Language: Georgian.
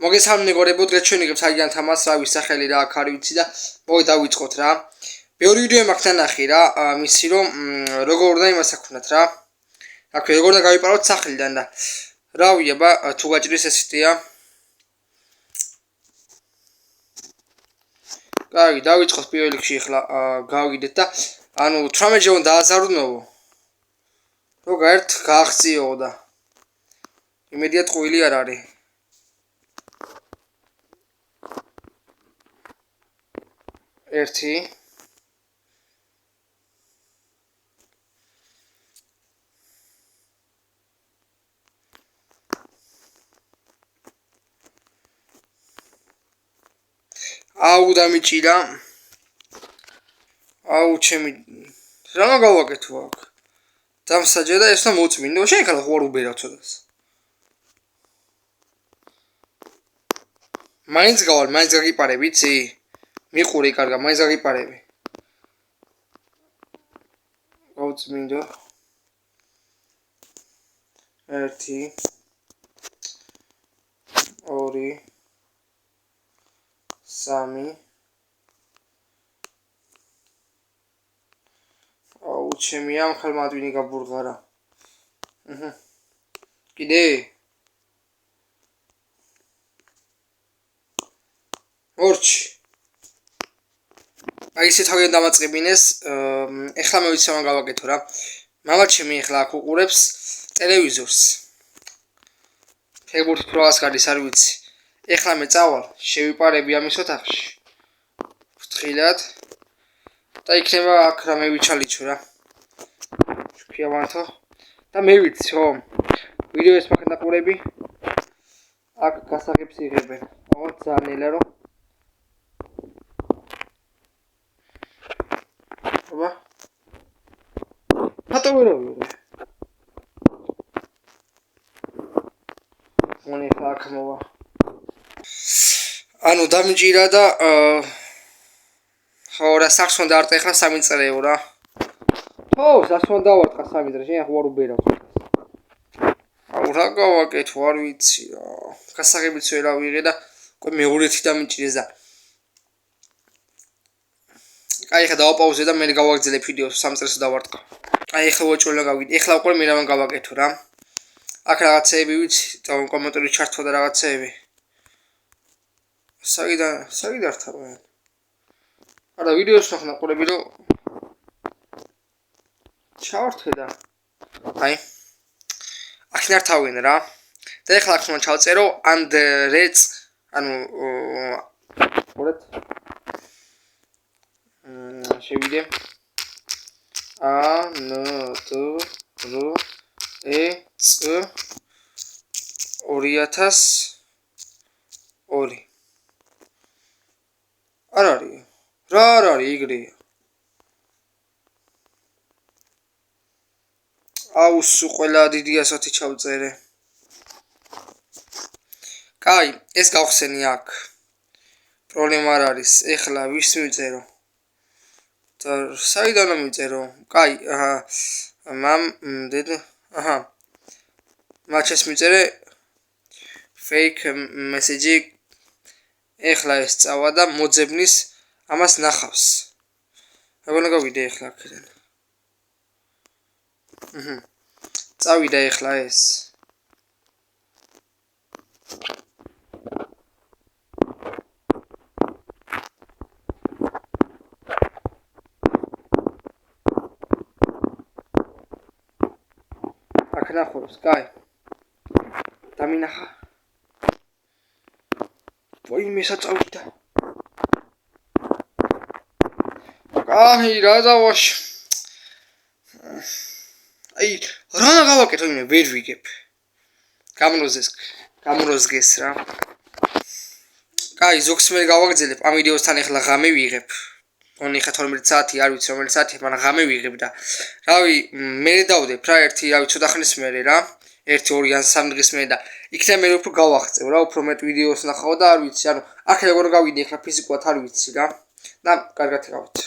მოგესალმებით მეგობრებო, დღეს ჩვენ იღებს აგიან თამას, რა ვისახელი რა აქ არ ვიცი და მოი დავიწყოთ რა. ბევრი ვიდეო მაქვს ნანახი რა, მისი რომ როგორ უნდა იმას აქვნათ რა. აქვე როგორ უნდა გავიპაროთ სახლიდან და რა ვიება, თუ გაჭირეს ესეთია. კარგი, დავიწყოთ პირველ რიგში ახლა გავიგდეთ და ანუ 18 ჯერ უნდა დააზარუნოვო. რო გაერთ გააღწიო და იმედია ტყუილი არ არის. ერთი აუ დამიჭირა აუ ჩემი რა გავაკეთო აქ დამსაჯა და ეს და მოწმინდო შეიძლება ხო არ უბერავ ცოტას მაინც გავალ მაინც გაგიპარები იცი მიყურე კარგა მაინც გაგიპარები გავწმინდო 1 2 3 აუ ჩემი ამ ხალმადვინი გაბურღარა კიდე ორჩი აი ესე თავიდან დამაწყებინეს ეხლა მე ვიცი რა გავაკეთო რა მამა ჩემი ეხლა აქ უყურებს ტელევიზორს ფეგურს პროვას გადის არ ვიცი ეხლა მე წავალ შევიპარები ამის ოთახში ფრთხილად და იქნება აქ რამე ვიჩალიჩო რა შუქიავანთო და მე ვიცი ხო ვიდეოს მაგნაყურები აქ გასაღებს იღებენ ხო ძალიან ელა რომ აბა ფატოვერავი მონი ხა მოვა ანუ დამიჭირა და ხო რა სახს უნდა არტყა ახლა 3 წრეო რა ხო სახს უნდა დავარტყა 3 წრე შენ ახ ვარ უბერავ აუ რა გავაკეთო არ ვიცი რა გასაღებიც ვერა ვიღე და ყო მეორეთი დამიჭირეს და აი ხა დავაპაუზე და მე გავაგრძელე ვიდეოს 3 წრეს დავარტყა აი ხა ვაჭროლა გავიდე ახლა უკვე მე რა გავაკეთო რა აქ რაღაცეები ვიცი და კომენტარი ჩართვა და რაღაცეები საიდან თავენ არა ვიდეოს ნახნაყურები რომ ჩავართვე და აი აქ ნართავენ რა და ეხლა აქ უნდა ჩავწერო ანდრეც ანუ ყურეთ შევიდე ა ն ტ რ ე ც 2002 არ არის რა არ არის იგრია აუ სულ ყველა დიდი ასათი ჩავწერე კაი ეს გავხსენი აქ პრობლემა არ არის ეხლა ვის მიწერო და საიდან მიწერო კაი მამ დედა აჰა მაჩეს მიწერე fake message ეხლა ეს წავა და მოძებნის ამას ნახავს როგორ გავიდე ეხლა აქედან წავიდა ეხლა ეს აქ ნახავს კაი დამინახა ვაიმე საწავიდა კაი რა დავაშ აი რა გავაკეთო იმე ვერ ვიგებ გამროზგეს რა კაი ზოგს მე გავაგრძელებ ამ ვიდეოსთან ახლა ღამე ვიღებ ონი ხა 12 საათი არ ვიცი რომელი საათი მაგრამ ღამე ვიღებ და რავი მე დავდებ რა ერთი რავი ცოტა ხნის მერე რა 1 2 ან 3 დღის მერე და იქნებ მე უფრო გავახწევ რა უფრო მეტ ვიდეოს ნახავ და არ ვიცი ანუ აქ როგორ გავიდე ახლა ფიზიკურად არ ვიცი რა და კარგად გავთ